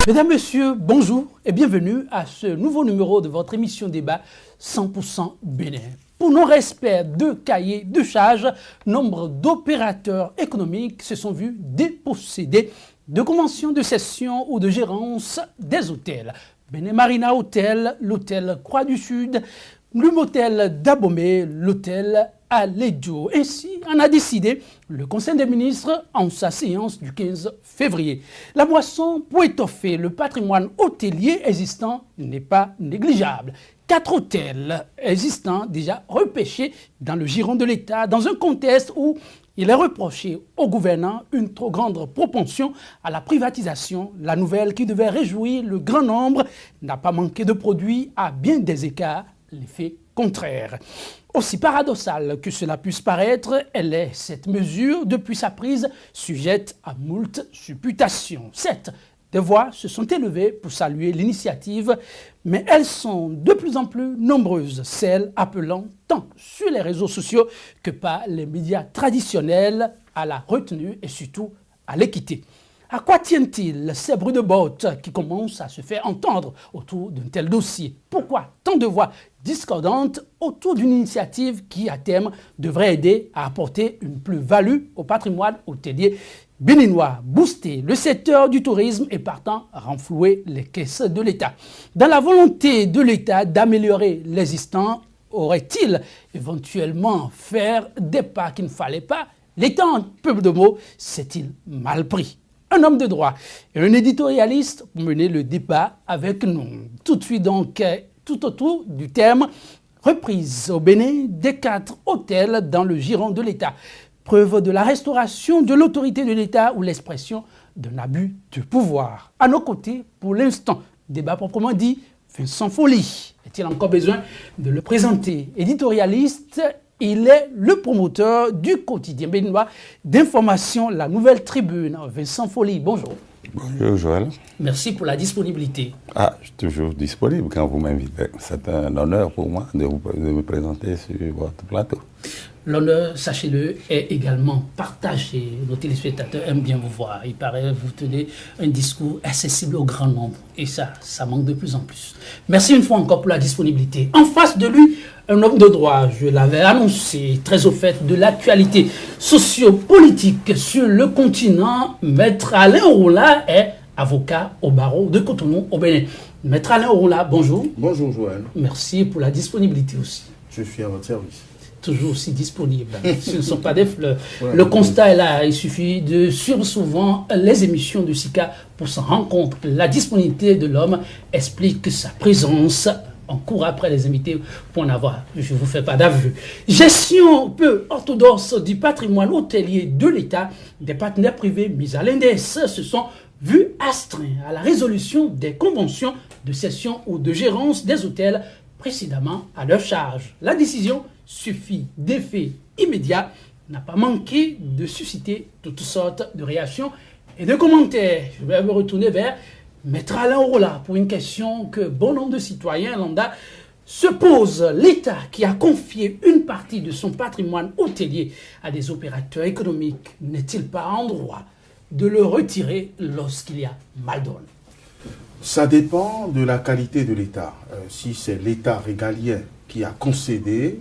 Mesdames, Messieurs, bonjour et bienvenue à ce nouveau numéro de votre émission débat 100% Bénin. Pour non-respect de cahiers de charges, nombre d'opérateurs économiques se sont vus dépossédés de conventions de cession ou de gérance des hôtels. Bénin Marina Hôtel, l'hôtel Croix du Sud, le motel d'Abomey, l'hôtel Alejo. Ainsi en a décidé le Conseil des ministres en sa séance du 15 février. La moisson pour étoffer le patrimoine hôtelier existant n'est pas négligeable. 4 hôtels existants déjà repêchés dans le giron de l'État dans un contexte où il est reproché au gouvernant une trop grande propension à la privatisation. La nouvelle qui devait réjouir le grand nombre n'a pas manqué de produits à bien des écarts l'effet contraire. Aussi paradoxal que cela puisse paraître, elle est, cette mesure, depuis sa prise, sujette à moult supputations. Certes, des voix se sont élevées pour saluer l'initiative, mais elles sont de plus en plus nombreuses, celles appelant tant sur les réseaux sociaux que par les médias traditionnels à la retenue et surtout à l'équité. À quoi tiennent-ils ces bruits de bottes qui commencent à se faire entendre autour d'un tel dossier? Pourquoi tant de voix discordantes autour d'une initiative qui, à terme, devrait aider à apporter une plus-value au patrimoine hôtelier béninois, booster le secteur du tourisme et partant renflouer les caisses de l'État? Dans la volonté de l'État d'améliorer l'existant, aurait-il éventuellement faire des pas qu'il ne fallait pas? L'État, en peu de mots, s'est-il mal pris? Un homme de droit et un éditorialiste pour mener le débat avec nous. Tout de suite donc, tout autour du thème « Reprise au Bénin des 4 hôtels dans le giron de l'État ». Preuve de la restauration de l'autorité de l'État ou l'expression d'un abus de pouvoir. À nos côtés, pour l'instant, débat proprement dit, Vincent Folly. Est-il encore besoin de le présenter? Éditorialiste, il est le promoteur du quotidien béninois d'information La Nouvelle Tribune. Vincent Folly, bonjour. Bonjour Joël. Merci pour la disponibilité. Ah, je suis toujours disponible quand vous m'invitez. C'est un honneur pour moi de me présenter sur votre plateau. L'honneur, sachez-le, est également partagé. Nos téléspectateurs aiment bien vous voir. Il paraît que vous tenez un discours accessible au grand nombre. Et ça manque de plus en plus. Merci une fois encore pour la disponibilité. En face de lui, un homme de droit, je l'avais annoncé, très au fait de l'actualité sociopolitique sur le continent. Maître Alain Roula est avocat au barreau de Cotonou au Bénin. Maître Alain Roula, bonjour. Bonjour Joël. Merci pour la disponibilité aussi. Je suis à votre service. Toujours aussi disponible. Ce ne sont pas des fleurs. Ouais, le constat est là. Il suffit de suivre souvent les émissions de SICA pour s'en rendre compte. La disponibilité de l'homme explique sa présence. On court après les invités pour en avoir. Je ne vous fais pas d'aveu. Gestion peu orthodoxe du patrimoine hôtelier de l'État. Des partenaires privés mis à l'index se sont vus astreints à la résolution des conventions de cession ou de gérance des hôtels précédemment à leur charge. La décision suffit d'effet immédiat, n'a pas manqué de susciter toutes sortes de réactions et de commentaires. Je vais me retourner vers Maître Alain Roula pour une question que bon nombre de citoyens lambda se posent. L'État qui a confié une partie de son patrimoine hôtelier à des opérateurs économiques n'est-il pas en droit de le retirer lorsqu'il y a mal donne? Ça dépend de la qualité de l'État. Si c'est l'État régalien qui a concédé,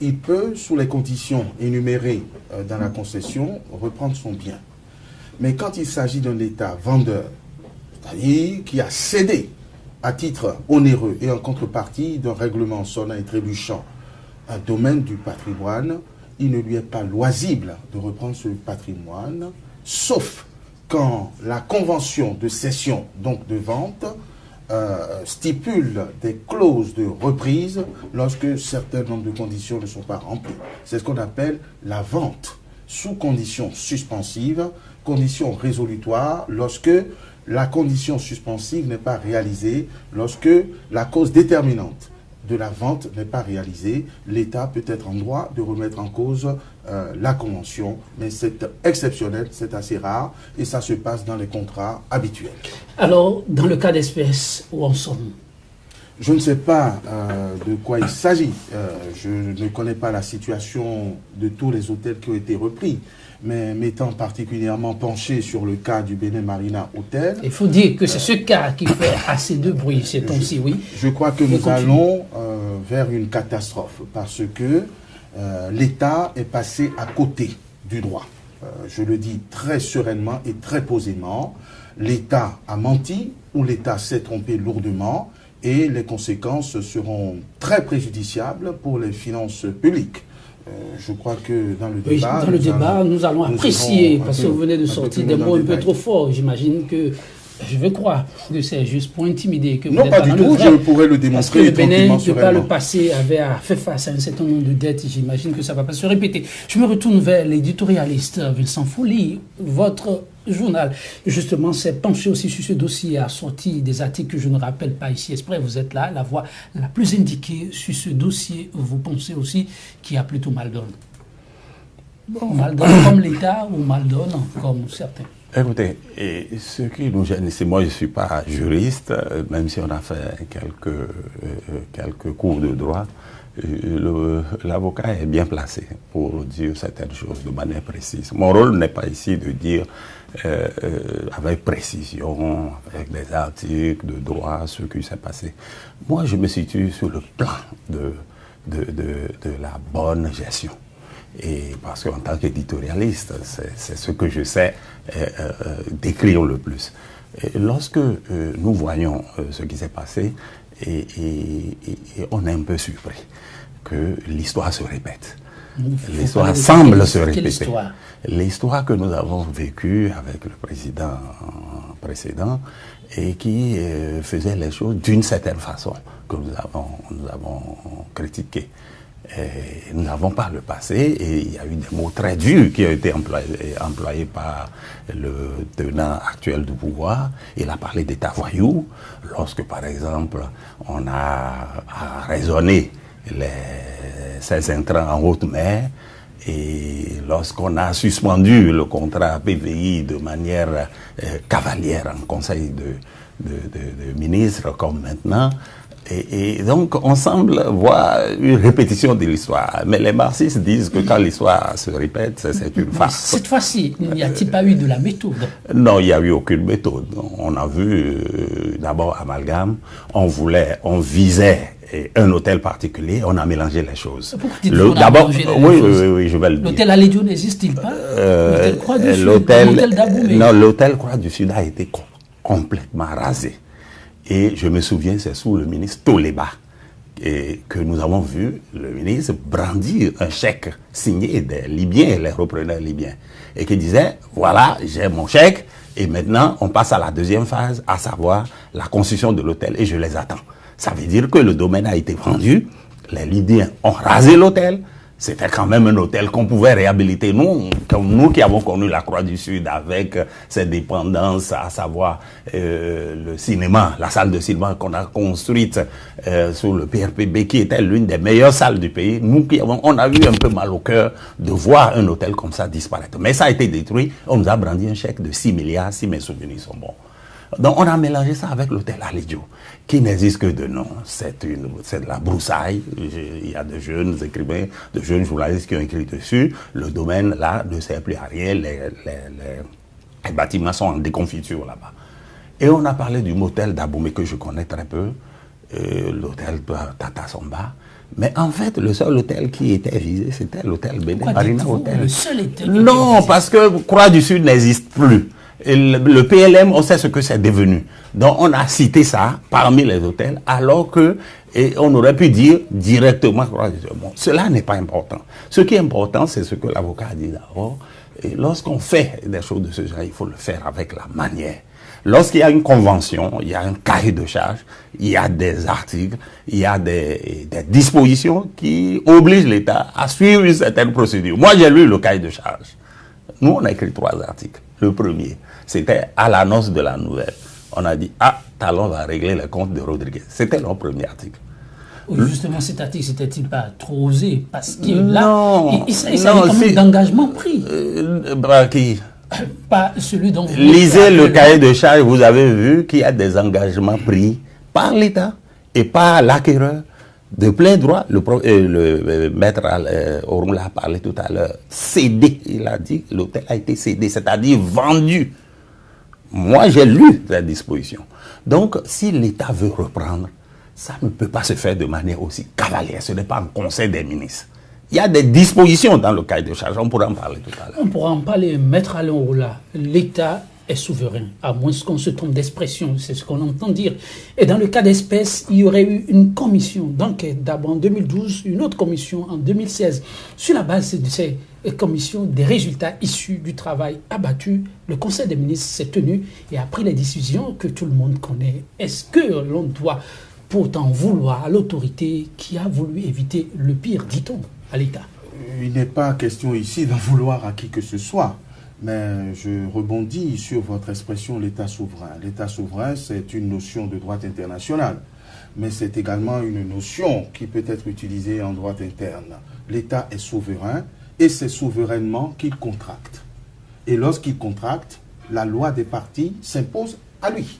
il peut, sous les conditions énumérées dans la concession, reprendre son bien. Mais quand il s'agit d'un État vendeur, c'est-à-dire qui a cédé à titre onéreux et en contrepartie d'un règlement sonnant et trébuchant un domaine du patrimoine, il ne lui est pas loisible de reprendre ce patrimoine, sauf quand la convention de cession, donc de vente, stipule des clauses de reprise lorsque un certain nombre de conditions ne sont pas remplies. C'est ce qu'on appelle la vente sous condition suspensive, condition résolutoire lorsque la condition suspensive n'est pas réalisée, lorsque la cause déterminante de la vente n'est pas réalisée, l'État peut être en droit de remettre en cause la convention, mais c'est exceptionnel, c'est assez rare, et ça se passe dans les contrats habituels. Alors, dans le cas d'espèce, où en sommes-nous? Je ne sais pas de quoi il s'agit. Je ne connais pas la situation de tous les hôtels qui ont été repris. Mais m'étant particulièrement penché sur le cas du Benin Marina Hotel... Il faut dire que c'est ce cas qui fait assez de bruit, c'est temps-ci, oui. Je crois que nous allons vers une catastrophe parce que l'État est passé à côté du droit. Je le dis très sereinement et très posément. L'État a menti ou l'État s'est trompé lourdement et les conséquences seront très préjudiciables pour les finances publiques. Je crois que dans le débat... Oui, dans le débat, nous allons apprécier, parce que vous venez de sortir des mots un peu trop forts. J'imagine que, je veux croire que c'est juste pour intimider. Que non, pas du tout, je pourrais le démontrer tranquillement. Parce que le Bénin, le passé, avait fait face à un certain nombre de dettes. J'imagine que ça ne va pas se répéter. Je me retourne vers l'éditorialiste Vincent Folly. Votre journal, justement, s'est penché aussi sur ce dossier, a sorti des articles que je ne rappelle pas ici exprès. Vous êtes là, la voix la plus indiquée sur ce dossier. Vous pensez aussi qu'il y a plutôt mal donne. Bon, mal donne comme l'État ou mal donne comme certains. Écoutez, et ce qui nous gêne ici, moi je ne suis pas juriste, même si on a fait quelques cours de droit, l'avocat est bien placé pour dire certaines choses de manière précise. Mon rôle n'est pas ici de dire avec précision, avec des articles de droit, ce qui s'est passé. Moi, je me situe sur le plan de la bonne gestion. Et parce qu'en tant qu'éditorialiste, c'est ce que je sais décrire le plus. Et lorsque nous voyons ce qui s'est passé, et on est un peu surpris que l'histoire se répète. L'histoire semble se répéter. L'histoire que nous avons vécue avec le président précédent et qui faisait les choses d'une certaine façon que nous avons critiqué. Et nous n'avons pas le passé et il y a eu des mots très durs qui ont été employés par le tenant actuel du pouvoir. Il a parlé d'État voyou lorsque, par exemple, on a raisonné ces intrants en haute mer et lorsqu'on a suspendu le contrat PVI de manière cavalière en conseil de ministres comme maintenant. Et donc, on semble voir une répétition de l'histoire. Mais les marxistes disent que quand l'histoire se répète, c'est une farce. Cette fois-ci, n'y a-t-il pas eu de la méthode? Non, il n'y a eu aucune méthode. On a vu d'abord Amalgame, on visait un hôtel particulier, on a mélangé les choses. D'abord, oui, je vais le dire. L'hôtel Alédio n'existe-t-il pas? L'hôtel Croix du Sud, l'hôtel Croix du Sud a été complètement rasé. Et je me souviens, c'est sous le ministre Toleba que nous avons vu le ministre brandir un chèque signé des Libyens, les repreneurs libyens, et qui disait, voilà, j'ai mon chèque, et maintenant on passe à la deuxième phase, à savoir la construction de l'hôtel, et je les attends. Ça veut dire que le domaine a été vendu, les Libyens ont rasé l'hôtel. C'était quand même un hôtel qu'on pouvait réhabiliter. Nous qui avons connu la Croix du Sud avec ses dépendances, à savoir le cinéma, la salle de cinéma qu'on a construite sous le PRPB, qui était l'une des meilleures salles du pays. Nous qui on a eu un peu mal au cœur de voir un hôtel comme ça disparaître. Mais ça a été détruit. On nous a brandi un chèque de 6 milliards, si mes souvenirs sont bons. Donc on a mélangé ça avec l'hôtel Alédio, qui n'existe que de nom. C'est de la broussaille. Il y a de jeunes écrivains, de jeunes journalistes qui ont écrit dessus. Le domaine là ne sert plus à rien. Les bâtiments sont en déconfiture là-bas. Et on a parlé du motel d'Aboumé que je connais très peu, l'hôtel Tata Somba. Mais en fait, le seul hôtel qui était visé, c'était l'hôtel Benin Marina Hotel. Le seul hôtel. Non, parce que Croix du Sud n'existe plus. Et le PLM, on sait ce que c'est devenu. Donc, on a cité ça parmi les hôtels, alors que on aurait pu dire directement. Bon, cela n'est pas important. Ce qui est important, c'est ce que l'avocat a dit d'abord. Et lorsqu'on fait des choses de ce genre, il faut le faire avec la manière. Lorsqu'il y a une convention, il y a un cahier de charge, il y a des articles, il y a des dispositions qui obligent l'État à suivre une certaine procédure. Moi, j'ai lu le cahier de charge. Nous, on a écrit 3 articles. Le premier, c'était à l'annonce de la nouvelle. On a dit, Talon va régler les comptes de Rodriguez. C'était notre premier article. Oui, justement, cet article, c'était-il pas trop osé? Parce que là, il s'agit quand même d'engagement pris. Qui? Pas celui dont vous... Lisez le cahier de charge, vous avez vu qu'il y a des engagements pris par l'État. et pas l'acquéreur de plein droit. Le maître Orula a parlé tout à l'heure. Cédé, il a dit que l'hôtel a été cédé, c'est-à-dire vendu. Moi, j'ai lu la disposition. Donc, si l'État veut reprendre, ça ne peut pas se faire de manière aussi cavalière. Ce n'est pas un conseil des ministres. Il y a des dispositions dans le cahier de charge. On pourra en parler tout à l'heure. On pourra en parler. Maître Alain Orula, l'État est souverain, à moins qu'on se trompe d'expression, c'est ce qu'on entend dire. Et dans le cas d'espèce, il y aurait eu une commission d'enquête, d'abord en 2012, une autre commission en 2016. Sur la base de ces commissions, des résultats issus du travail abattu, le Conseil des ministres s'est tenu et a pris les décisions que tout le monde connaît. Est-ce que l'on doit pourtant vouloir à l'autorité qui a voulu éviter le pire, dit-on, à l'État? Il n'est pas question ici d'en vouloir à qui que ce soit. Mais je rebondis sur votre expression l'État souverain. L'État souverain, c'est une notion de droit international, mais c'est également une notion qui peut être utilisée en droit interne. L'État est souverain et c'est souverainement qu'il contracte. Et lorsqu'il contracte, la loi des parties s'impose à lui.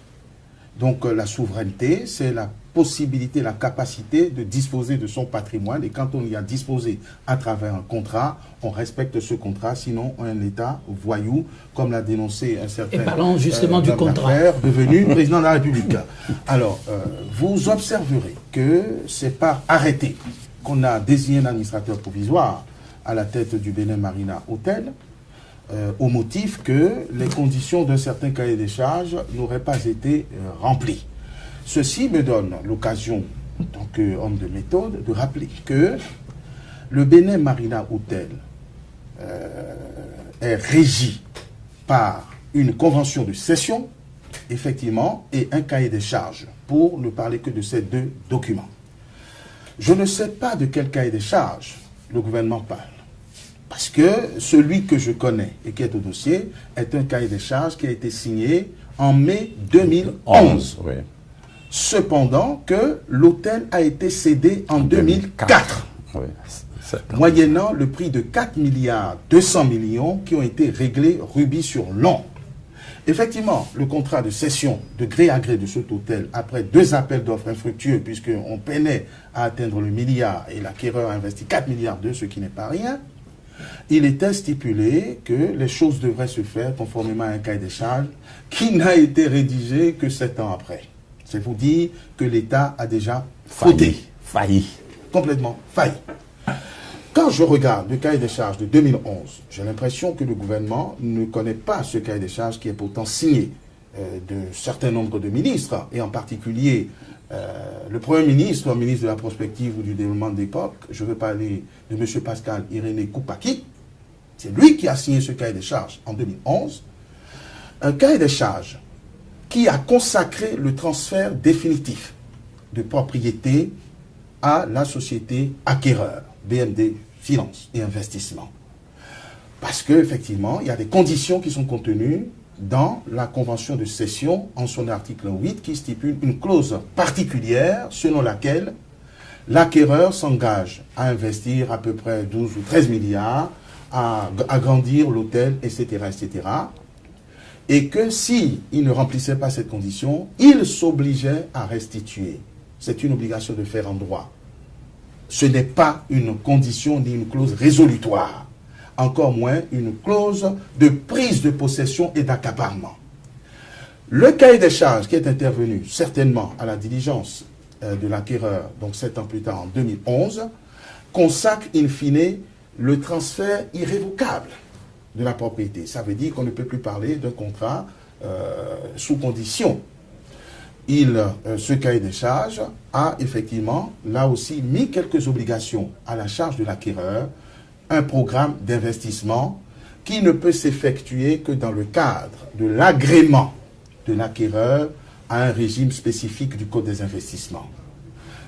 Donc la souveraineté, c'est la possibilité, la capacité de disposer de son patrimoine. Et quand on y a disposé à travers un contrat, on respecte ce contrat, sinon un État voyou, comme l'a dénoncé un certain... Et parlons justement du contrat. Devenu président de la République. Alors, vous observerez que c'est par arrêté qu'on a désigné un administrateur provisoire à la tête du Benin Marina Hotel, au motif que les conditions d'un certain cahier des charges n'auraient pas été remplies. Ceci me donne l'occasion, en tant qu'homme de méthode, de rappeler que le Benin Marina Hotel est régi par une convention de cession, effectivement, et un cahier des charges, pour ne parler que de ces deux documents. Je ne sais pas de quel cahier des charges le gouvernement parle. Parce que celui que je connais et qui est au dossier est un cahier des charges qui a été signé en mai 2011. Oui. Cependant que l'hôtel a été cédé en 2004. Oui, moyennant le prix de 4 milliards 200 millions qui ont été réglés rubis sur l'an. Effectivement, le contrat de cession de gré à gré de cet hôtel, après 2 appels d'offres infructueux, puisqu'on peinait à atteindre le milliard et l'acquéreur a investi 4 milliards d'euros, ce qui n'est pas rien, il était stipulé que les choses devraient se faire conformément à un cahier des charges qui n'a été rédigé que 7 ans après. C'est vous dire que l'État a déjà failli. Complètement failli. Quand je regarde le cahier des charges de 2011, j'ai l'impression que le gouvernement ne connaît pas ce cahier des charges qui est pourtant signé de certains nombres de ministres, et en particulier le Premier ministre, ministre de la Prospective ou du Développement de l'époque. Je veux parler de M. Pascal Irénée Koupaki. C'est lui qui a signé ce cahier des charges en 2011. Un cahier des charges qui a consacré le transfert définitif de propriété à la société acquéreur, BMD Finance et Investissement. Parce qu'effectivement, il y a des conditions qui sont contenues dans la convention de cession en son article 8 qui stipule une clause particulière selon laquelle l'acquéreur s'engage à investir à peu près 12 ou 13 milliards, à agrandir l'hôtel, etc., etc., et que s'il ne remplissait pas cette condition, il s'obligeait à restituer. C'est une obligation de faire en droit. Ce n'est pas une condition ni une clause résolutoire, encore moins une clause de prise de possession et d'accaparement. Le cahier des charges qui est intervenu certainement à la diligence de l'acquéreur, donc 7 ans plus tard en 2011, consacre in fine le transfert irrévocable de la propriété. Ça veut dire qu'on ne peut plus parler d'un contrat sous condition. Ce cahier des charges a effectivement, là aussi, mis quelques obligations à la charge de l'acquéreur, un programme d'investissement qui ne peut s'effectuer que dans le cadre de l'agrément de l'acquéreur à un régime spécifique du Code des investissements.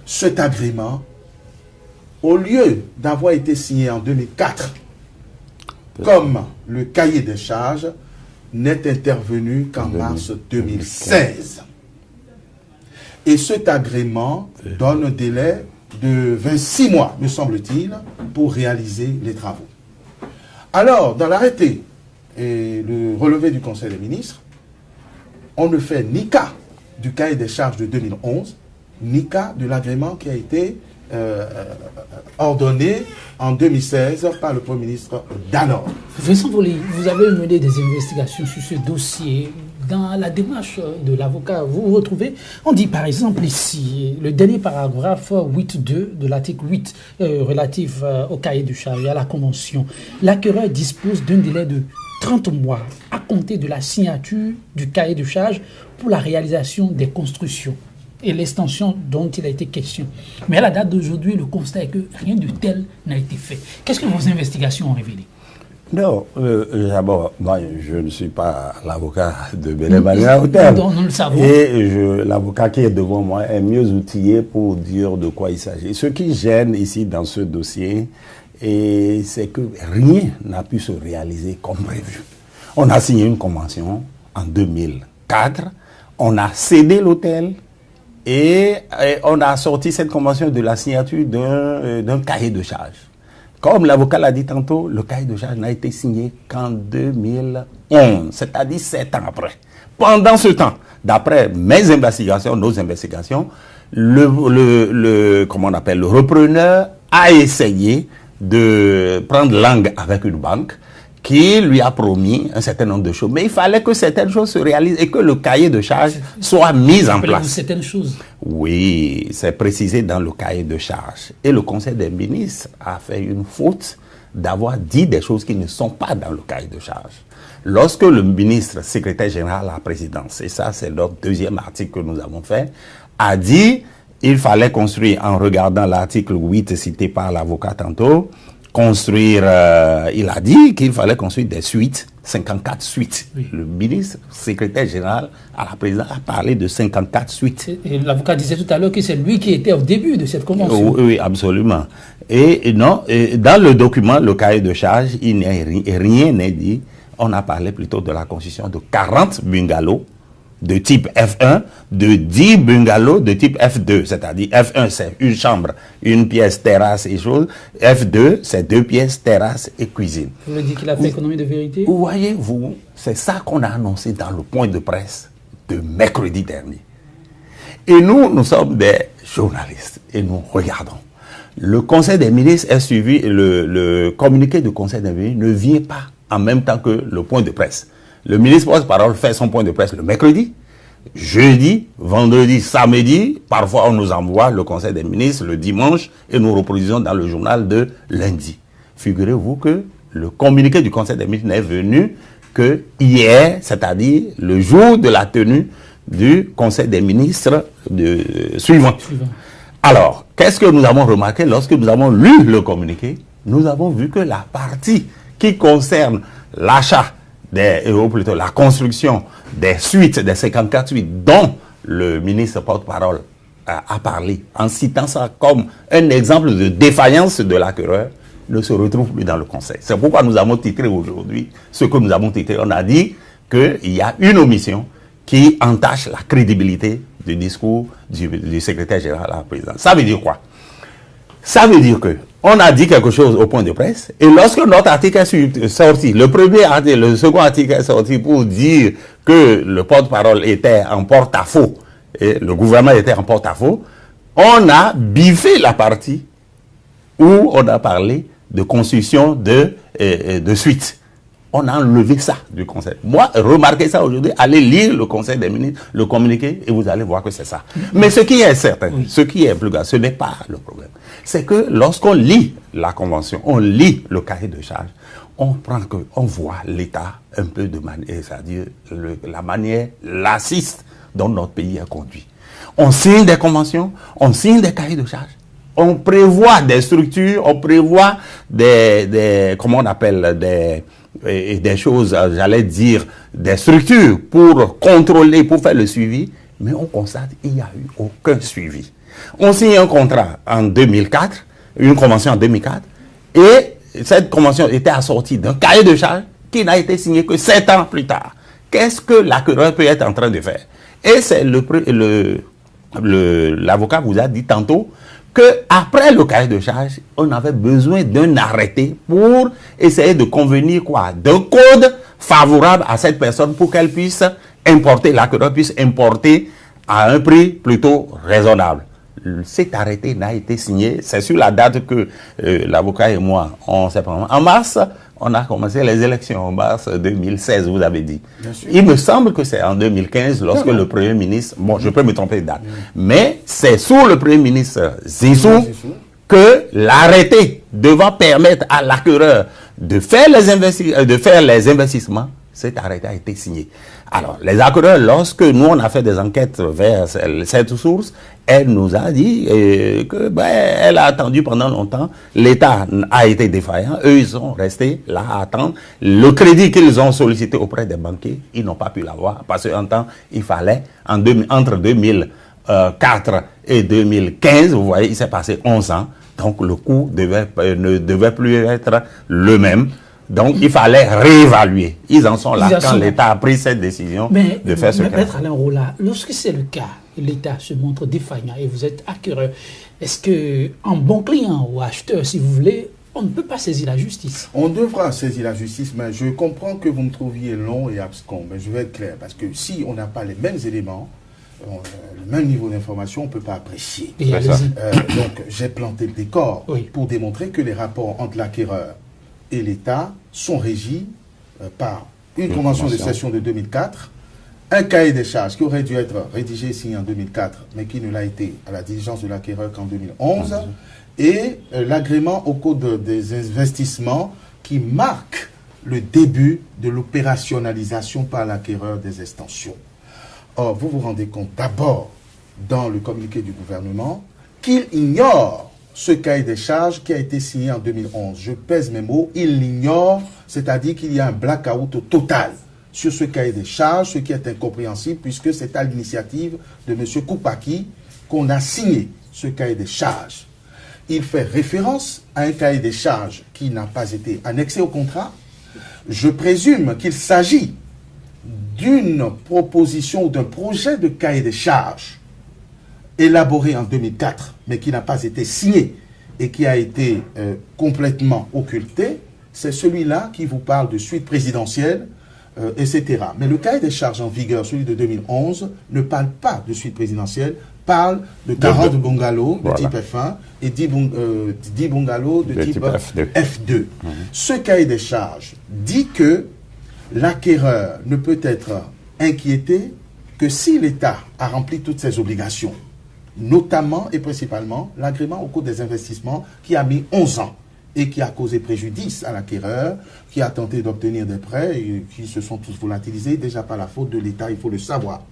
Cet agrément, au lieu d'avoir été signé en 2004, comme le cahier des charges, n'est intervenu qu'en mars 2016. Et cet agrément donne un délai de 26 mois, me semble-t-il, pour réaliser les travaux. Alors, dans l'arrêté et le relevé du Conseil des ministres, on ne fait ni cas du cahier des charges de 2011, ni cas de l'agrément qui a été ordonné en 2016 par le Premier ministre d'alors. Vincent Volé, vous avez mené des investigations sur ce dossier. Dans la démarche de l'avocat, vous vous retrouvez, on dit par exemple ici, le dernier paragraphe 8.2 de l'article 8 relatif au cahier de charge et à la convention, l'acquéreur dispose d'un délai de 30 mois à compter de la signature du cahier de charge pour la réalisation des constructions et l'extension dont il a été question. Mais à la date d'aujourd'hui, le constat est que rien de tel n'a été fait. Qu'est-ce que vos investigations ont révélé? Non, d'abord, moi, je ne suis pas l'avocat de Béné-Maria Hôtel. Nous le savons. Et l'avocat qui est devant moi est mieux outillé pour dire de quoi il s'agit. Ce qui gêne ici dans ce dossier, c'est que rien n'a pu se réaliser comme prévu. On a signé une convention en 2004, on a cédé l'hôtel et on a sorti cette convention de la signature d'un cahier de charge. Comme l'avocat l'a dit tantôt, le cahier de charge n'a été signé qu'en 2011, c'est-à-dire 7 ans après. Pendant ce temps, d'après mes investigations, nos investigations, le repreneur a essayé de prendre langue avec une banque qui lui a promis un certain nombre de choses. Mais il fallait que certaines choses se réalisent et que le cahier de charge soit mis en place. Certaines choses. Oui, c'est précisé dans le cahier de charge. Et le Conseil des ministres a fait une faute d'avoir dit des choses qui ne sont pas dans le cahier de charge. Lorsque le ministre, secrétaire général à la présidence, et ça c'est notre deuxième article que nous avons fait, a dit il fallait construire, en regardant l'article 8 cité par l'avocat tantôt, il a dit qu'il fallait construire des suites, 54 suites. Oui. Le ministre, secrétaire général à la présidence, a parlé de 54 suites. Et l'avocat disait tout à l'heure que c'est lui qui était au début de cette convention. Oui, absolument. Et non, dans le document, le cahier de charge, rien n'est dit. On a parlé plutôt de la construction de 40 bungalows de type F1, de 10 bungalows de type F2, c'est-à-dire F1 c'est une chambre, une pièce, terrasse et choses, F2 c'est 2 pièces, terrasse et cuisine. Vous voulez dire qu'il a fait économie de vérité? Voyez-vous, c'est ça qu'on a annoncé dans le point de presse de mercredi dernier. Et nous sommes des journalistes et nous regardons. Le Conseil des ministres est suivi, le communiqué du Conseil des ministres ne vient pas en même temps que le point de presse. Le ministre porte-parole fait son point de presse le mercredi, jeudi, vendredi, samedi. Parfois, on nous envoie le Conseil des ministres le dimanche et nous reproduisons dans le journal de lundi. Figurez-vous que le communiqué du Conseil des ministres n'est venu que hier, c'est-à-dire le jour de la tenue du Conseil des ministres suivant. Alors, qu'est-ce que nous avons remarqué lorsque nous avons lu le communiqué? Nous avons vu que la partie qui concerne l'achat ou plutôt la construction des suites, des 54 suites dont le ministre porte-parole a parlé, en citant ça comme un exemple de défaillance de l'acquéreur, ne se retrouve plus dans le Conseil. C'est pourquoi nous avons titré aujourd'hui ce que nous avons titré. On a dit qu'il y a une omission qui entache la crédibilité du discours du secrétaire général à la présidence. Ça veut dire quoi? Ça veut dire que on a dit quelque chose au point de presse, et lorsque notre article est sorti, le second article est sorti pour dire que le porte-parole était en porte-à-faux, et le gouvernement était en porte-à-faux, on a biffé la partie où on a parlé de construction de suites. On a enlevé ça du Conseil. Moi, remarquez ça aujourd'hui, allez lire le Conseil des ministres, le communiqué, et vous allez voir que c'est ça. Mais ce qui est certain, ce qui est plus grave, ce n'est pas le problème. C'est que lorsqu'on lit la Convention, on lit le cahier de charge, on voit l'État un peu de manière, c'est-à-dire la manière laxiste dont notre pays est conduit. On signe des conventions, on signe des cahiers de charge. On prévoit des structures, on prévoit des choses, j'allais dire, des structures pour contrôler, pour faire le suivi, mais on constate qu'il n'y a eu aucun suivi. On signe un contrat en 2004, une convention en 2004, et cette convention était assortie d'un cahier de charge qui n'a été signé que 7 ans plus tard. Qu'est-ce que l'acquéreur peut être en train de faire? Et c'est l'avocat vous a dit tantôt qu'après le cahier de charge, on avait besoin d'un arrêté pour essayer de convenir d'un code favorable à cette personne pour qu'elle puisse importer, l'acquéreur puisse importer à un prix plutôt raisonnable. cet arrêté n'a été signé. C'est sur la date que l'avocat et moi, on s'est prononcé. En mars, on a commencé les élections, en mars 2016, vous avez dit. Il me semble que c'est en 2015, lorsque le Premier ministre, bon, je peux me tromper de date, mais c'est sous le Premier ministre Zissou que l'arrêté devant permettre à l'acquéreur de faire les investissements, cet arrêté a été signé. Alors, les acquéreurs, lorsque nous, on a fait des enquêtes vers cette source, elle nous a dit que elle a attendu pendant longtemps. L'État a été défaillant. Eux, ils sont restés là à attendre. Le crédit qu'ils ont sollicité auprès des banquiers, ils n'ont pas pu l'avoir. Parce qu'en temps, il fallait, entre 2004 et 2015, vous voyez, il s'est passé 11 ans. Donc, le coût ne devait plus être le même. Donc, il fallait réévaluer. Ils en sont là quand l'État a pris cette décision de faire ce cas. Maître Alain Rolla, lorsque c'est le cas, l'État se montre défaillant et vous êtes acquéreur, est-ce qu'en bon client ou acheteur, si vous voulez, on ne peut pas saisir la justice? On devra saisir la justice, mais je comprends que vous me trouviez long et abscon. Mais je vais être clair, parce que si on n'a pas les mêmes éléments, le même niveau d'information, on ne peut pas apprécier. Donc, j'ai planté le décor pour démontrer que les rapports entre l'acquéreur et l'État sont régis par une convention de cession de 2004, un cahier des charges qui aurait dû être rédigé et signé en 2004, mais qui ne l'a été à la diligence de l'acquéreur qu'en 2011, et l'agrément au code des investissements qui marque le début de l'opérationnalisation par l'acquéreur des extensions. Or, vous vous rendez compte d'abord, dans le communiqué du gouvernement, qu'il ignore ce cahier des charges qui a été signé en 2011. Je pèse mes mots, il l'ignore, c'est-à-dire qu'il y a un blackout total sur ce cahier des charges, ce qui est incompréhensible puisque c'est à l'initiative de M. Koupaki qu'on a signé ce cahier des charges. Il fait référence à un cahier des charges qui n'a pas été annexé au contrat. Je présume qu'il s'agit d'une proposition ou d'un projet de cahier des charges élaboré en 2004, mais qui n'a pas été signé et qui a été complètement occulté, c'est celui-là qui vous parle de suite présidentielle, etc. Mais le cahier des charges en vigueur, celui de 2011, ne parle pas de suite présidentielle, parle de 40 bungalows de type F1 et 10 bungalows de type F2. Ce cahier des charges dit que l'acquéreur ne peut être inquiété que si l'État a rempli toutes ses obligations, notamment et principalement l'agrément au cours des investissements qui a mis 11 ans et qui a causé préjudice à l'acquéreur, qui a tenté d'obtenir des prêts et qui se sont tous volatilisés, déjà par la faute de l'État, il faut le savoir.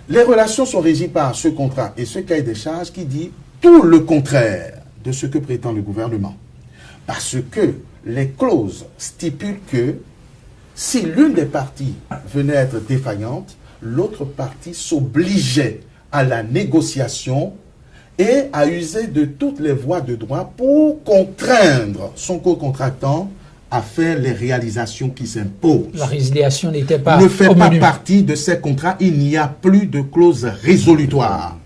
Les relations sont régies par ce contrat et ce cahier des charges qui dit tout le contraire de ce que prétend le gouvernement. Parce que les clauses stipulent que si l'une des parties venait être défaillante, l'autre partie s'obligeait à la négociation et à user de toutes les voies de droit pour contraindre son co-contractant à faire les réalisations qui s'imposent. La résiliation n'était pas ne fait pas partie de ces contrats. Il n'y a plus de clause résolutoire.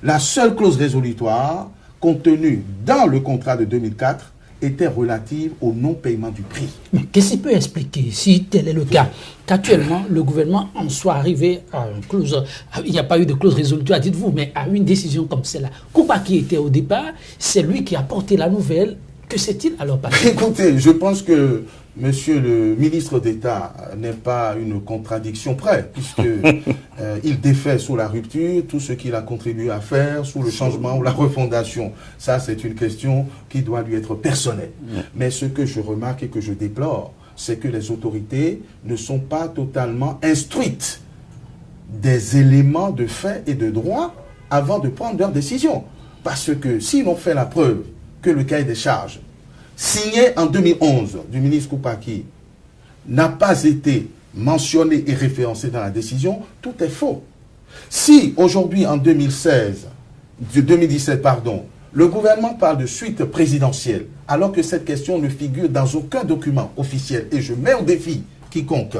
La seule clause résolutoire contenue dans le contrat de 2004 était relative au non-paiement du prix. Mais qu'est-ce qui peut expliquer, si tel est le cas, qu'actuellement le gouvernement en soit arrivé à une clause, il n'y a pas eu de clause résolutoire, dites-vous, mais à une décision comme celle-là. Koupaki était au départ, c'est lui qui a porté la nouvelle. Que s'est-il alors passé? Écoutez, je pense que Monsieur le ministre d'État n'est pas une contradiction près, puisqu'il défait sous la rupture tout ce qu'il a contribué à faire, sous le changement ou la refondation. Ça, c'est une question qui doit lui être personnelle. Mais ce que je remarque et que je déplore, c'est que les autorités ne sont pas totalement instruites des éléments de fait et de droit avant de prendre leurs décisions. Parce que s'ils ont fait la preuve que le cahier des charges signé en 2011 du ministre Koupaki n'a pas été mentionné et référencé dans la décision, tout est faux. Si aujourd'hui, en 2017, le gouvernement parle de suite présidentielle, alors que cette question ne figure dans aucun document officiel, et je mets au défi quiconque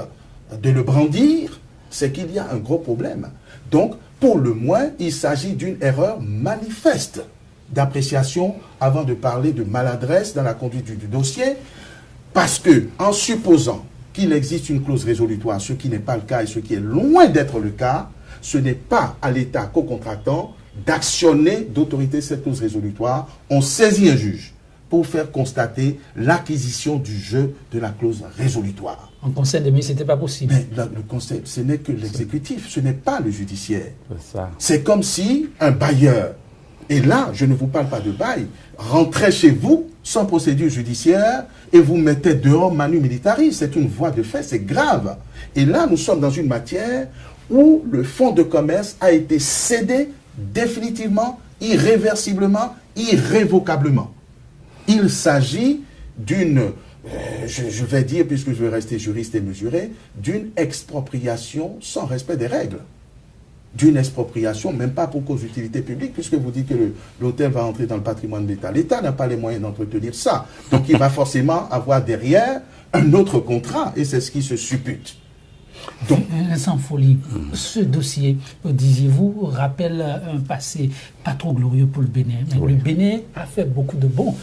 de le brandir, c'est qu'il y a un gros problème. Donc, pour le moins, il s'agit d'une erreur manifeste d'appréciation avant de parler de maladresse dans la conduite du dossier, parce que, en supposant qu'il existe une clause résolutoire, ce qui n'est pas le cas et ce qui est loin d'être le cas, ce n'est pas à l'État co-contractant d'actionner d'autorité cette clause résolutoire, on saisit un juge pour faire constater l'acquisition du jeu de la clause résolutoire. En conseil des ministres, ce n'était pas possible. Mais le conseil, ce n'est que l'exécutif, ce n'est pas le judiciaire. C'est ça. C'est comme si un bailleur, et là, je ne vous parle pas de bail, rentrait chez vous sans procédure judiciaire et vous mettez dehors manu militari. C'est une voie de fait, c'est grave. Et là, nous sommes dans une matière où le fonds de commerce a été cédé définitivement, irréversiblement, irrévocablement. Il s'agit d'une, je vais dire, puisque je vais rester juriste et mesuré, d'une expropriation sans respect des règles. D'une expropriation, même pas pour cause d'utilité publique, puisque vous dites que l'hôtel va entrer dans le patrimoine de l'État. L'État n'a pas les moyens d'entretenir ça. Donc il va forcément avoir derrière un autre contrat, et c'est ce qui se suppute. Donc, sans folie, ce dossier, disiez-vous, rappelle un passé pas trop glorieux pour le Bénin. Mais oui. Le Bénin a fait beaucoup de bon.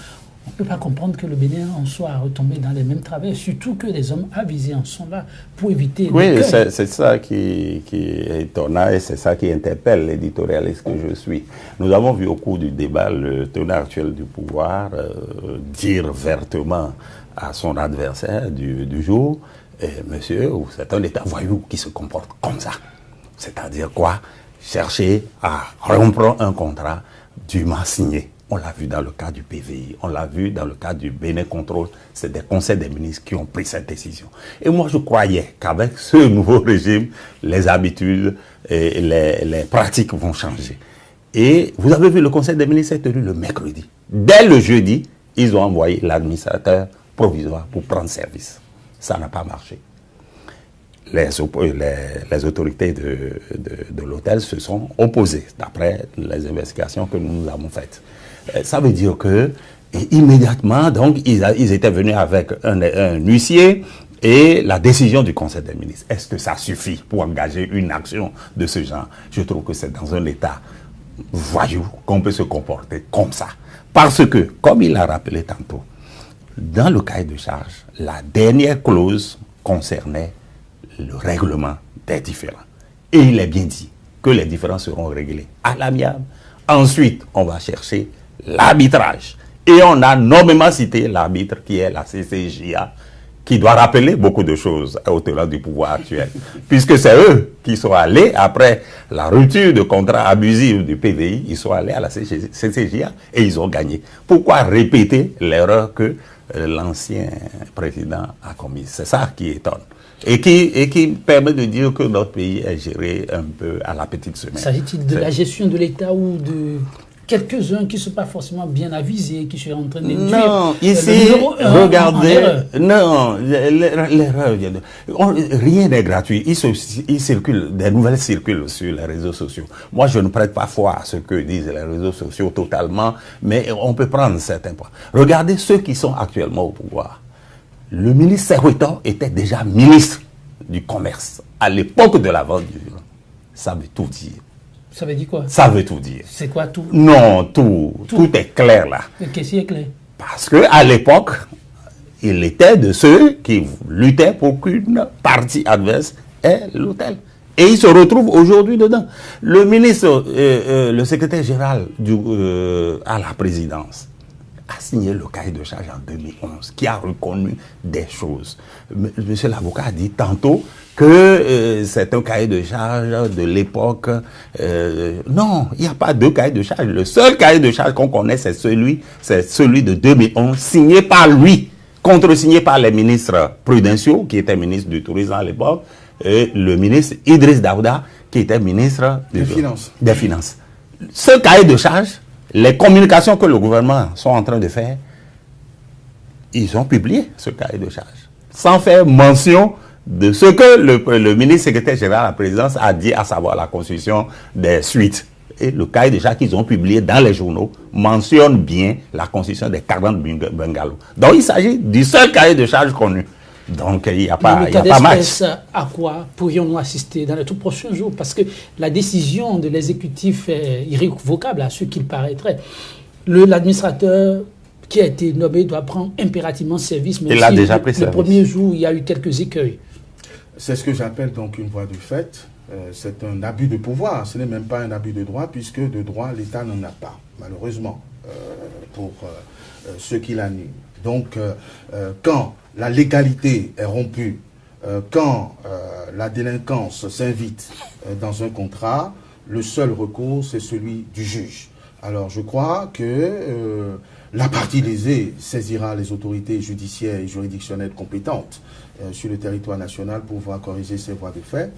On ne peut pas comprendre que le Bénin en soit retombé dans les mêmes travers, surtout que les hommes avisés en sont là pour éviter... Oui, c'est ça qui est étonnant et c'est ça qui interpelle l'éditorialiste que je suis. Nous avons vu au cours du débat le tenant actuel du pouvoir dire vertement à son adversaire du jour, monsieur, c'est un État voyou qui se comporte comme ça. C'est-à-dire quoi? Chercher à rompre un contrat dûment signé. On l'a vu dans le cas du PVI, on l'a vu dans le cas du Bénin Contrôle, c'est des conseils des ministres qui ont pris cette décision. Et moi, je croyais qu'avec ce nouveau régime, les habitudes et les pratiques vont changer. Et vous avez vu, le conseil des ministres est tenu le mercredi. Dès le jeudi, ils ont envoyé l'administrateur provisoire pour prendre service. Ça n'a pas marché. Les autorités de l'hôtel se sont opposées, d'après les investigations que nous avons faites. Ça veut dire que immédiatement, donc, ils étaient venus avec un huissier et la décision du Conseil des ministres. Est-ce que ça suffit pour engager une action de ce genre? Je trouve que c'est dans un État voyou qu'on peut se comporter comme ça. Parce que, comme il l'a rappelé tantôt, dans le cahier de charge, la dernière clause concernait le règlement des différends. Et il est bien dit que les différends seront réglés à l'amiable. Ensuite, on va chercher l'arbitrage. Et on a nommément cité l'arbitre qui est la CCJA, qui doit rappeler beaucoup de choses au tenant du pouvoir actuel. Puisque c'est eux qui sont allés, après la rupture de contrat abusif du PVI, ils sont allés à la CCJA et ils ont gagné. Pourquoi répéter l'erreur que l'ancien président a commise? C'est ça qui étonne. Et qui permet de dire que notre pays est géré un peu à la petite semaine. S'agit-il de la gestion de l'État ou de quelques-uns qui ne sont pas forcément bien avisés, qui sont en train de nuire? Non, ici, regardez, non, l'erreur, rien n'est gratuit. Il circule, des nouvelles circulent sur les réseaux sociaux. Moi, je ne prête pas foi à ce que disent les réseaux sociaux totalement, mais on peut prendre certains points. Regardez ceux qui sont actuellement au pouvoir. Le ministre Serwetor était déjà ministre du Commerce à l'époque de la vente du vin. Ça veut tout dire. Ça veut dire quoi? Ça veut tout dire. C'est quoi tout? Non, tout est clair là. Qu'est-ce qui est clair? Parce qu'à l'époque, il était de ceux qui luttaient pour qu'une partie adverse ait l'hôtel. Et il se retrouve aujourd'hui dedans. Le ministre, le secrétaire général à la présidence, a signé le cahier de charge en 2011, qui a reconnu des choses. Monsieur l'avocat a dit tantôt que c'est un cahier de charge de l'époque. Non, il n'y a pas deux cahiers de charge. Le seul cahier de charge qu'on connaît, c'est celui de 2011, signé par lui, contresigné par les ministres Prudentiaux, qui était ministre du Tourisme à l'époque, et le ministre Idriss Daouda, qui était ministre des Finances. Ce cahier de charge, les communications que le gouvernement sont en train de faire, ils ont publié ce cahier de charge, sans faire mention de ce que le ministre secrétaire général à la présidence a dit, à savoir la constitution des suites. Et le cahier de charge qu'ils ont publié dans les journaux mentionne bien la constitution des 40 bungalows. Donc il s'agit du seul cahier de charge connu. Donc il n'y a pas match. À quoi pourrions-nous assister dans les tout prochains jours? Parce que la décision de l'exécutif est irrévocable à ce qu'il paraîtrait. L'administrateur qui a été nommé doit prendre impérativement service. Mais il a déjà pris service. Le premier jour, il y a eu quelques écueils. C'est ce que j'appelle donc une voie de fait. c'est un abus de pouvoir. Ce n'est même pas un abus de droit, puisque de droit, l'État n'en a pas, malheureusement, pour ceux qui l'animent. Donc, quand la légalité est rompue, quand la délinquance s'invite dans un contrat, le seul recours, c'est celui du juge. Alors, je crois que la partie lésée saisira les autorités judiciaires et juridictionnelles compétentes sur le territoire national pour pouvoir corriger ces voies de fait.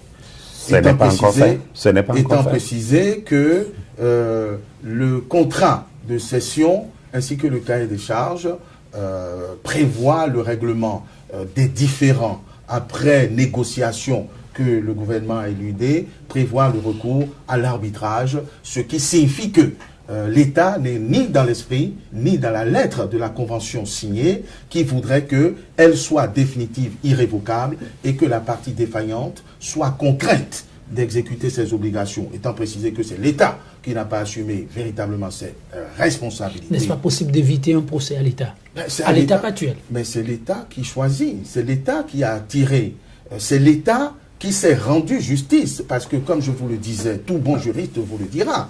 Ce n'est pas encore fait. Ce n'est pas encore fait. Étant précisé que le contrat de cession ainsi que le cahier des charges prévoit le règlement des différends après négociation que le gouvernement a éludé, prévoit le recours à l'arbitrage, ce qui signifie que l'État n'est ni dans l'esprit, ni dans la lettre de la convention signée, qui voudrait qu'elle soit définitive, irrévocable, et que la partie défaillante soit contrainte d'exécuter ses obligations, étant précisé que c'est l'État qui n'a pas assumé véritablement ses responsabilités. N'est-ce pas possible d'éviter un procès à l'État, à l'étape actuelle? Mais c'est l'État qui choisit, c'est l'État qui a tiré, c'est l'État qui s'est rendu justice, parce que comme je vous le disais, tout bon juriste vous le dira,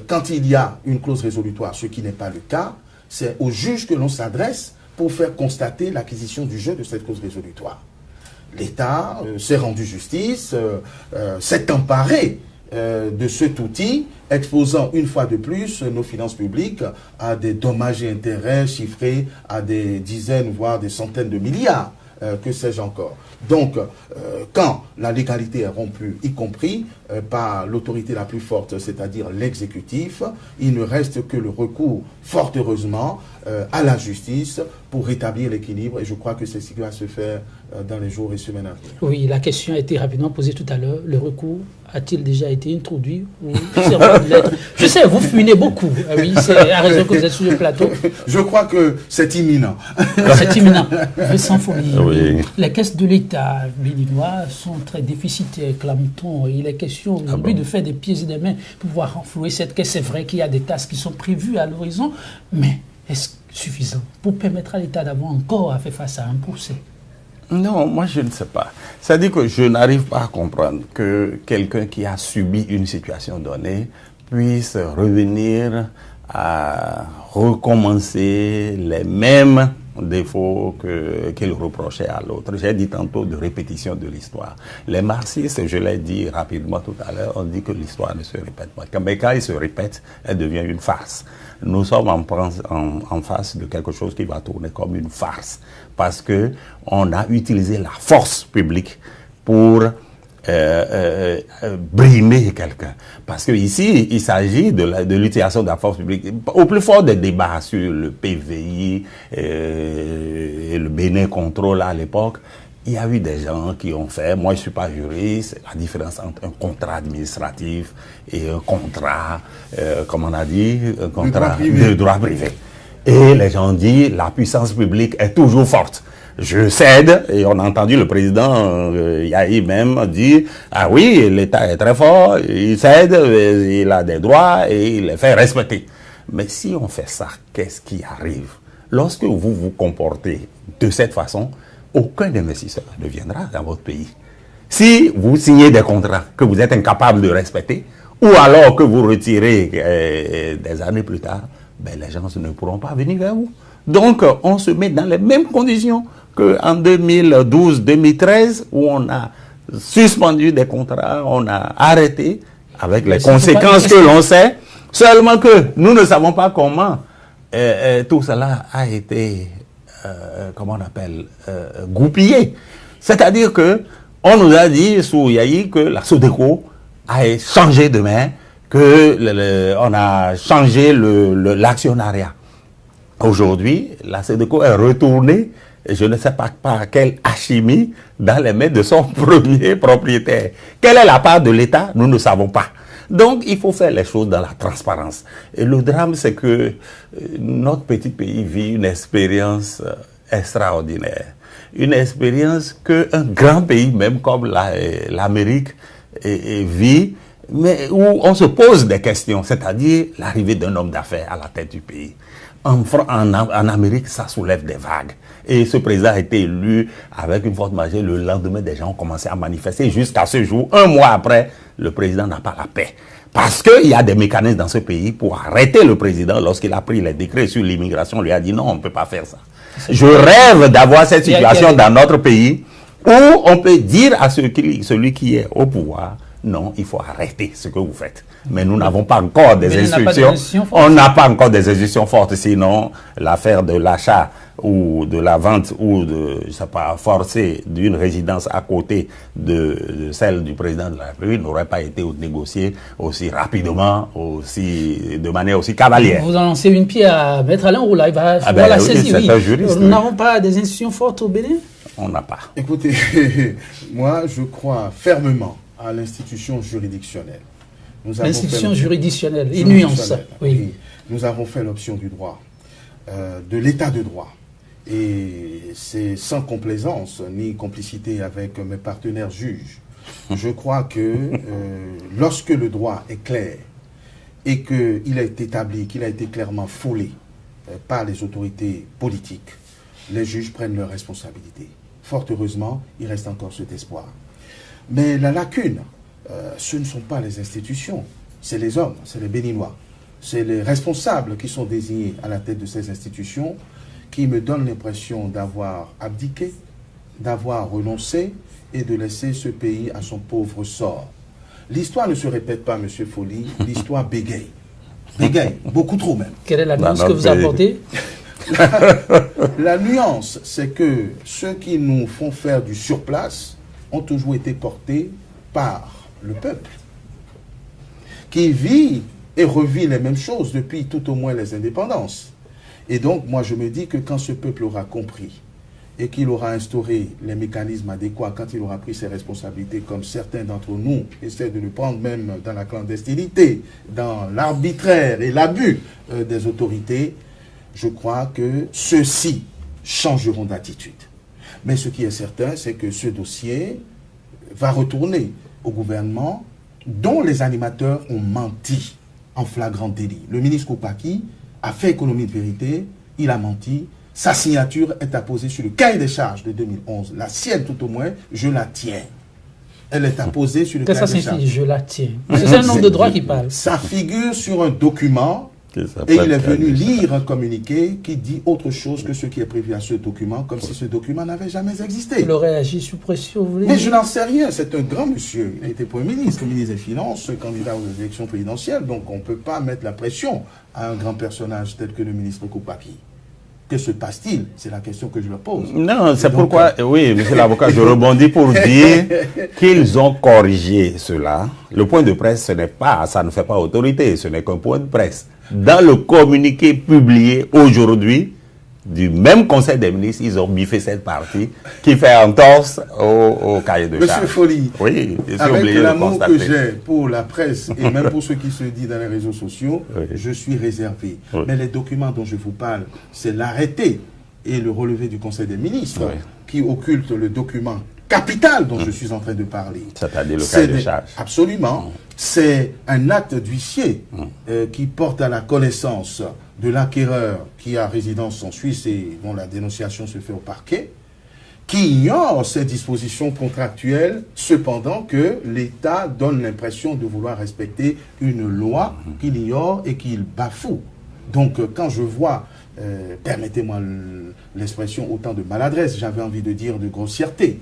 quand il y a une clause résolutoire, ce qui n'est pas le cas, c'est au juge que l'on s'adresse pour faire constater l'acquisition du jeu de cette clause résolutoire. L'État s'est rendu justice, s'est emparé de cet outil, exposant une fois de plus nos finances publiques à des dommages et intérêts chiffrés à des dizaines, voire des centaines de milliards. Que sais-je encore. Donc, quand la légalité est rompue, y compris par l'autorité la plus forte, c'est-à-dire l'exécutif, il ne reste que le recours, fort heureusement, à la justice pour rétablir l'équilibre. Et je crois que c'est ce qui va se faire dans les jours et semaines à venir. Oui, la question a été rapidement posée tout à l'heure. Le recours a-t-il déjà été introduit ou Je sais, vous fuminez beaucoup. Oui, c'est à raison que vous êtes sur le plateau. Je crois que c'est imminent. C'est imminent. Sans folie. Oui. Les caisses de l'État béninois sont très déficitaires, clame-t-on. Il est question aujourd'hui de faire des pieds et des mains pour pouvoir renflouer cette caisse. C'est vrai qu'il y a des tasses qui sont prévues à l'horizon, mais est-ce suffisant pour permettre à l'État d'avoir encore à faire face à un procès? Non, moi je ne sais pas. C'est-à-dire que je n'arrive pas à comprendre que quelqu'un qui a subi une situation donnée puisse revenir à recommencer les mêmes défauts qu'il reprochait à l'autre. J'ai dit tantôt de répétition de l'histoire. Les marxistes, je l'ai dit rapidement tout à l'heure, on dit que l'histoire ne se répète pas. Mais quand elle se répète, elle devient une farce. Nous sommes en face de quelque chose qui va tourner comme une farce. Parce que on a utilisé la force publique pour brimer quelqu'un. Parce que ici, il s'agit de l'utilisation de la force publique. Au plus fort des débats sur le PVI et le Bénin Contrôle à l'époque, il y a eu des gens qui ont fait, moi je ne suis pas juriste, la différence entre un contrat administratif et un contrat, comme on a dit, un contrat de droit privé. Et les gens disent, la puissance publique est toujours forte. Je cède, et on a entendu le président Yahi même dire, ah oui, l'État est très fort, il cède, il a des droits et il les fait respecter. Mais si on fait ça, qu'est-ce qui arrive? Lorsque vous vous comportez de cette façon, aucun investisseur ne viendra dans votre pays. Si vous signez des contrats que vous êtes incapable de respecter, ou alors que vous retirez des années plus tard, ben les gens ne pourront pas venir vers vous. Donc, on se met dans les mêmes conditions qu'en 2012-2013, où on a suspendu des contrats, on a arrêté, avec les conséquences que l'on sait, seulement que nous ne savons pas comment tout cela a été, comment on appelle, goupillé. C'est-à-dire que on nous a dit sous Yahi que la Sodeco a changé de main, que on a changé l'actionnariat. Aujourd'hui, la Sodeco est retournée, je ne sais pas par quelle alchimie, dans les mains de son premier propriétaire. Quelle est la part de l'État? Nous ne savons pas. Donc, il faut faire les choses dans la transparence. Et le drame, c'est que notre petit pays vit une expérience extraordinaire. Une expérience qu'un grand pays, même comme l'Amérique, vit mais où on se pose des questions, c'est-à-dire l'arrivée d'un homme d'affaires à la tête du pays. En Amérique, ça soulève des vagues. Et ce président a été élu avec une forte majorité. Le lendemain, des gens ont commencé à manifester. Jusqu'à ce jour, un mois après, le président n'a pas la paix. Parce qu'il y a des mécanismes dans ce pays pour arrêter le président lorsqu'il a pris les décrets sur l'immigration. On lui a dit non, on ne peut pas faire ça. Je rêve d'avoir cette situation dans notre pays où on peut dire à celui qui est au pouvoir, non, il faut arrêter ce que vous faites. Mais nous n'avons pas encore des institutions. On n'a pas encore des institutions fortes. Sinon, l'affaire de l'achat ou de la vente ou de, je sais pas, forcée d'une résidence à côté de celle du président de la République n'aurait pas été négociée aussi rapidement, de manière aussi cavalière. Vous en lancez une pierre à Maître Alain Roula, il va la saisir. Nous n'avons pas des institutions fortes au Bénin? On n'a pas. Écoutez, moi je crois fermement à l'institution juridictionnelle. L'institution juridictionnelle, une nuance. Oui. Nous avons fait l'option du droit, de l'état de droit. Et c'est sans complaisance ni complicité avec mes partenaires juges. Je crois que lorsque le droit est clair et qu'il a été établi, qu'il a été clairement foulé par les autorités politiques, les juges prennent leurs responsabilités. Fort heureusement, il reste encore cet espoir. Mais la lacune, ce ne sont pas les institutions, c'est les hommes, c'est les Béninois. C'est les responsables qui sont désignés à la tête de ces institutions qui me donnent l'impression d'avoir abdiqué, d'avoir renoncé et de laisser ce pays à son pauvre sort. L'histoire ne se répète pas, M. Folly, l'histoire bégaye. Bégaye, beaucoup trop même. Quelle est la nuance que vous apportez? La nuance, c'est que ceux qui nous font faire du surplace ont toujours été portés par le peuple, qui vit et revit les mêmes choses depuis tout au moins les indépendances. Et donc, moi, je me dis que quand ce peuple aura compris et qu'il aura instauré les mécanismes adéquats, quand il aura pris ses responsabilités, comme certains d'entre nous essaient de le prendre même dans la clandestinité, dans l'arbitraire et l'abus des autorités, je crois que ceux-ci changeront d'attitude. Mais ce qui est certain, c'est que ce dossier va retourner au gouvernement dont les animateurs ont menti en flagrant délit. Le ministre Koupaki a fait économie de vérité, il a menti, sa signature est apposée sur le cahier des charges de 2011. La sienne tout au moins, je la tiens. Elle est apposée sur le cahier des charges. Qu'est-ce que ça signifie, je la tiens? C'est un homme de droit qui parle. Ça figure sur un document et il est venu lire un communiqué qui dit autre chose que ce qui est prévu à ce document, comme si ce document n'avait jamais existé. Il aurait agi sous pression, vous voulez Mais dire? je n'en sais rien, c'est un grand monsieur. Il a été Premier ministre, ministre des Finances, candidat aux élections présidentielles, donc on ne peut pas mettre la pression à un grand personnage tel que le ministre Koupaki. Que se passe-t-il? C'est la question que je leur pose. Non, c'est pourquoi, oui, monsieur l'avocat, je rebondis pour dire qu'ils ont corrigé cela. Le point de presse, ce n'est pas, ça ne fait pas autorité, ce n'est qu'un point de presse. Dans le communiqué publié aujourd'hui du même Conseil des ministres, ils ont biffé cette partie qui fait entorse au cahier de charge. Monsieur Folly, oui, avec l'amour que j'ai pour la presse et même pour ce qui se dit dans les réseaux sociaux, oui, je suis réservé. Oui. Mais les documents dont je vous parle, c'est l'arrêté et le relevé du Conseil des ministres, oui, qui occultent le document capital dont je suis en train de parler. C'est-à-dire le cahier de charge. Absolument. C'est un acte d'huissier qui porte à la connaissance de l'acquéreur qui a résidence en Suisse et dont la dénonciation se fait au parquet, qui ignore ces dispositions contractuelles, cependant que l'État donne l'impression de vouloir respecter une loi qu'il ignore et qu'il bafoue. Donc quand je vois, permettez-moi l'expression, autant de maladresse, j'avais envie de dire de grossièreté,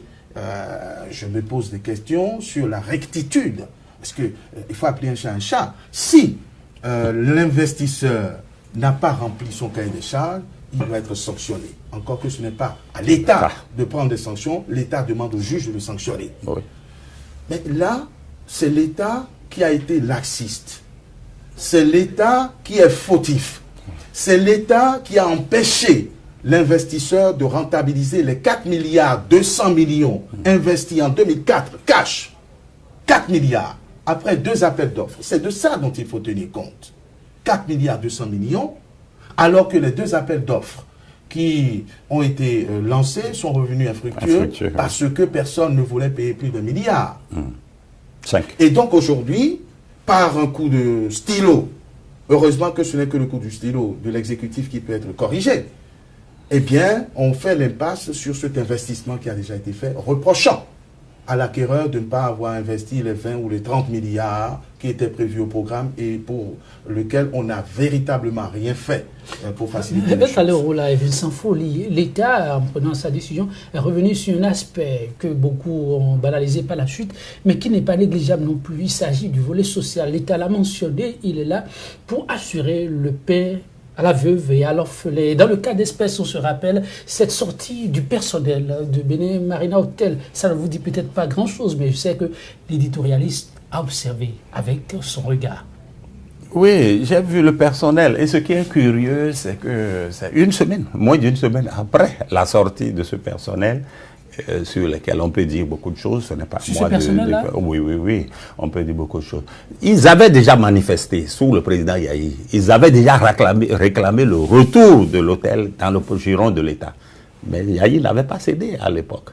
je me pose des questions sur la rectitude. Parce qu'il faut appeler un chat un chat. Si l'investisseur n'a pas rempli son cahier des charges, il doit être sanctionné. Encore que ce n'est pas à l'État de prendre des sanctions, l'État demande au juge de le sanctionner. Oui. Mais là, c'est l'État qui a été laxiste. C'est l'État qui est fautif. C'est l'État qui a empêché l'investisseur de rentabiliser les 4 milliards 200 millions investis en 2004, cash. 4 milliards, après 2 appels d'offres. C'est de ça dont il faut tenir compte. 4 milliards 200 millions, alors que les 2 appels d'offres qui ont été lancés sont revenus infructueux parce que personne ne voulait payer plus de milliards. 5. Et donc aujourd'hui, par un coup de stylo, heureusement que ce n'est que le coup du stylo de l'exécutif qui peut être corrigé, eh bien, on fait l'impasse sur cet investissement qui a déjà été fait, reprochant à l'acquéreur de ne pas avoir investi les 20 ou les 30 milliards qui étaient prévus au programme et pour lequel on n'a véritablement rien fait pour faciliter les choses. À l'heure où la Vincent Folly, l'État, en prenant sa décision, est revenu sur un aspect que beaucoup ont banalisé par la suite, mais qui n'est pas négligeable non plus. Il s'agit du volet social. L'État l'a mentionné, il est là pour assurer le paix à la veuve et à l'orphelin. Dans le cas d'espèce, on se rappelle cette sortie du personnel de Bénin Marina Hotel. Ça ne vous dit peut-être pas grand-chose, mais je sais que l'éditorialiste a observé avec son regard. Oui, j'ai vu le personnel. Et ce qui est curieux, c'est que c'est une semaine, moins d'une semaine après la sortie de ce personnel, sur lesquels on peut dire beaucoup de choses. Ce n'est pas sur moi ce personnel-là? Oui, on peut dire beaucoup de choses. Ils avaient déjà manifesté sous le président Yahi. Ils avaient déjà réclamé le retour de l'hôtel dans le giron de l'État. Mais Yahi n'avait pas cédé à l'époque,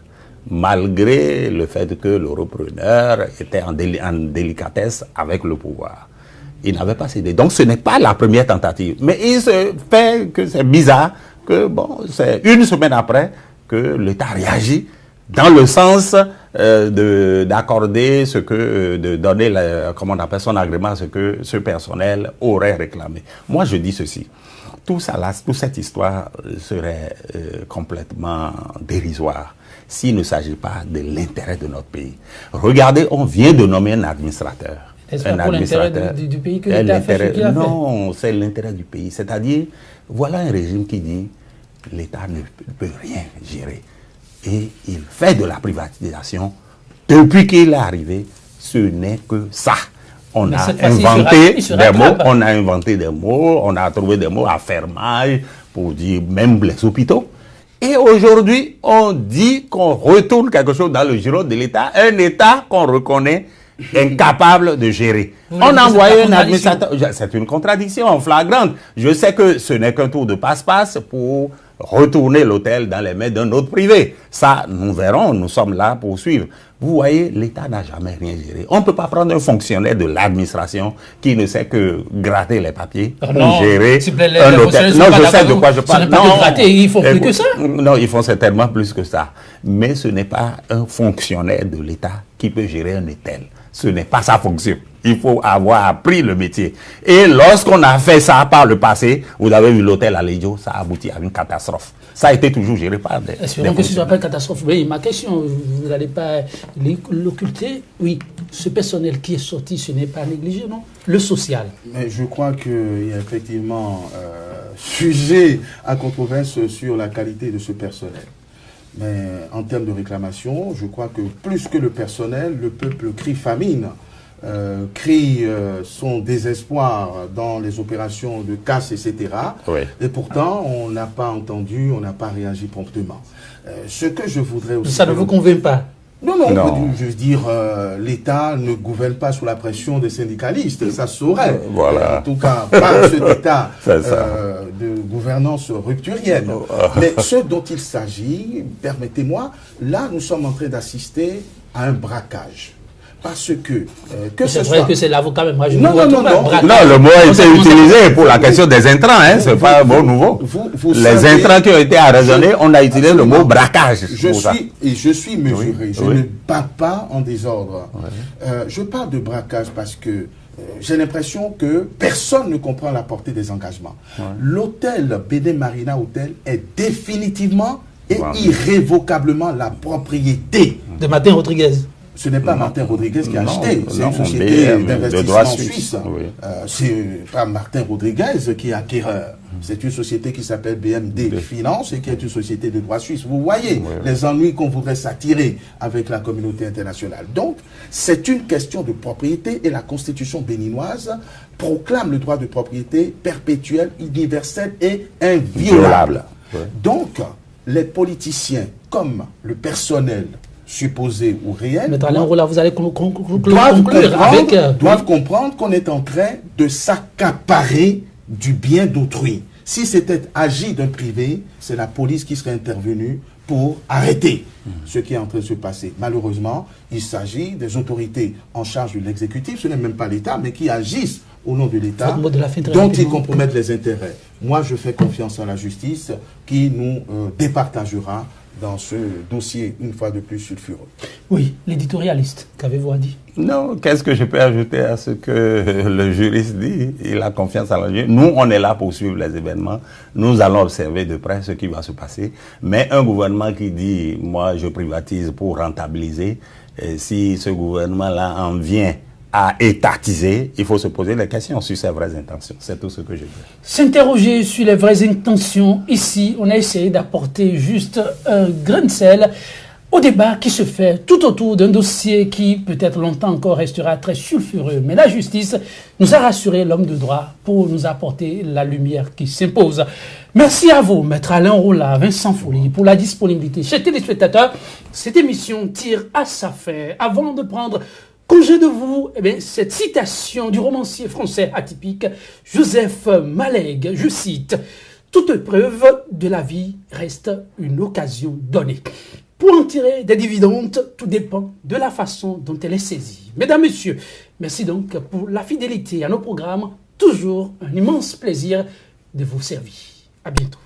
malgré le fait que le repreneur était en délicatesse avec le pouvoir. Il n'avait pas cédé. Donc ce n'est pas la première tentative. Mais il se fait que c'est bizarre que, bon, c'est une semaine après que l'État réagit dans le sens d'accorder ce que, de donner, comment on appelle son agrément à ce que ce personnel aurait réclamé. Moi, je dis ceci. Tout ça là, toute cette histoire serait complètement dérisoire s'il ne s'agit pas de l'intérêt de notre pays. Regardez, on vient de nommer un administrateur. Est-ce pas pour l'intérêt du pays que l'État fait ce qu'il a fait? Non, c'est l'intérêt du pays. C'est-à-dire, voilà un régime qui dit l'État ne peut rien gérer. Et il fait de la privatisation. Depuis qu'il est arrivé, ce n'est que ça. On a inventé des mots, on a trouvé des mots à fermage pour dire même les hôpitaux. Et aujourd'hui, on dit qu'on retourne quelque chose dans le giron de l'État, un État qu'on reconnaît incapable de gérer. On a envoyé un administrateur. C'est une contradiction flagrante. Je sais que ce n'est qu'un tour de passe-passe pour retourner l'hôtel dans les mains d'un autre privé. Ça, nous verrons, nous sommes là pour suivre. Vous voyez, l'État n'a jamais rien géré. On ne peut pas prendre un fonctionnaire de l'administration qui ne sait que gratter les papiers pour gérer un hôtel. Non, je sais de quoi je parle. Non, ils font plus que ça. Non, ils font certainement plus que ça. Mais ce n'est pas un fonctionnaire de l'État qui peut gérer un hôtel. Ce n'est pas sa fonction. Il faut avoir appris le métier. Et lorsqu'on a fait ça par le passé, vous avez vu l'hôtel à Lédio, ça a abouti à une catastrophe. Ça a été toujours géré par des... Espérons que ce ne soit pas une catastrophe. Oui, ma question, vous n'allez pas l'occulter. Oui, ce personnel qui est sorti, ce n'est pas négligé, non? Le social. Mais je crois qu'il y a effectivement sujet à controverse sur la qualité de ce personnel. Mais en termes de réclamation, je crois que plus que le personnel, le peuple crie famine, crie son désespoir dans les opérations de casse, etc. Oui. Et pourtant, on n'a pas entendu, on n'a pas réagi promptement. Ce que je voudrais aussi... Ça ne vous convainc pas? Non. Je veux dire, l'État ne gouverne pas sous la pression des syndicalistes, ça se saurait. Voilà. En tout cas, pas cet état de gouvernance rupturienne. Mais ce dont il s'agit, permettez-moi, là, nous sommes en train d'assister à un braquage. Parce que c'est vrai que c'est l'avocat même. Non, le mot a été utilisé pour la question des intrants, hein, c'est pas un mot nouveau. Les intrants qui ont été arraisonnés, on a utilisé le mot braquage. Je suis mesuré, je ne bats pas en désordre. Je parle de braquage parce que j'ai l'impression que personne ne comprend la portée des engagements. L'hôtel Bénin Marina Hotel est définitivement et irrévocablement la propriété de Martin Rodriguez. Ce n'est pas Martin Rodriguez qui a acheté, c'est une société d'investissement suisse. C'est pas Martin Rodriguez qui est acquéreur. C'est une société qui s'appelle BMD Finance et qui est une société de droit suisse. Vous voyez les ennuis qu'on voudrait s'attirer avec la communauté internationale. Donc, c'est une question de propriété et la constitution béninoise proclame le droit de propriété perpétuel, universel et inviolable. Donc, les politiciens comme le personnel supposé ou réel, vous allez doivent comprendre qu'on est en train de s'accaparer du bien d'autrui. Si c'était agi d'un privé, c'est la police qui serait intervenue pour arrêter ce qui est en train de se passer. Malheureusement, il s'agit des autorités en charge de l'exécutif, ce n'est même pas l'État, mais qui agissent au nom de l'État, dont ils compromettent les intérêts. Moi, je fais confiance à la justice qui nous départagera dans ce dossier, une fois de plus, sulfureux. Oui, l'éditorialiste, qu'avez-vous à dire? Non, qu'est-ce que je peux ajouter à ce que le juriste dit? Il a confiance à la justice. Nous, on est là pour suivre les événements. Nous allons observer de près ce qui va se passer. Mais un gouvernement qui dit, moi, je privatise pour rentabiliser, et si ce gouvernement-là en vient à étatiser, il faut se poser des questions sur ses vraies intentions. C'est tout ce que je dis. S'interroger sur les vraies intentions. Ici, on a essayé d'apporter juste un grain de sel au débat qui se fait tout autour d'un dossier qui, peut-être longtemps encore, restera très sulfureux. Mais la justice nous a rassuré, l'homme de droit, pour nous apporter la lumière qui s'impose. Merci à vous, Maître Alain Rolla, Vincent Folly, pour la disponibilité. Chers téléspectateurs, cette émission tire à sa fin. Avant de prendre congé de vous, eh bien, cette citation du romancier français atypique Joseph Malègue, je cite, « Toute preuve de la vie reste une occasion donnée. » Pour en tirer des dividendes, tout dépend de la façon dont elle est saisie. Mesdames, Messieurs, merci donc pour la fidélité à nos programmes. Toujours un immense plaisir de vous servir. À bientôt.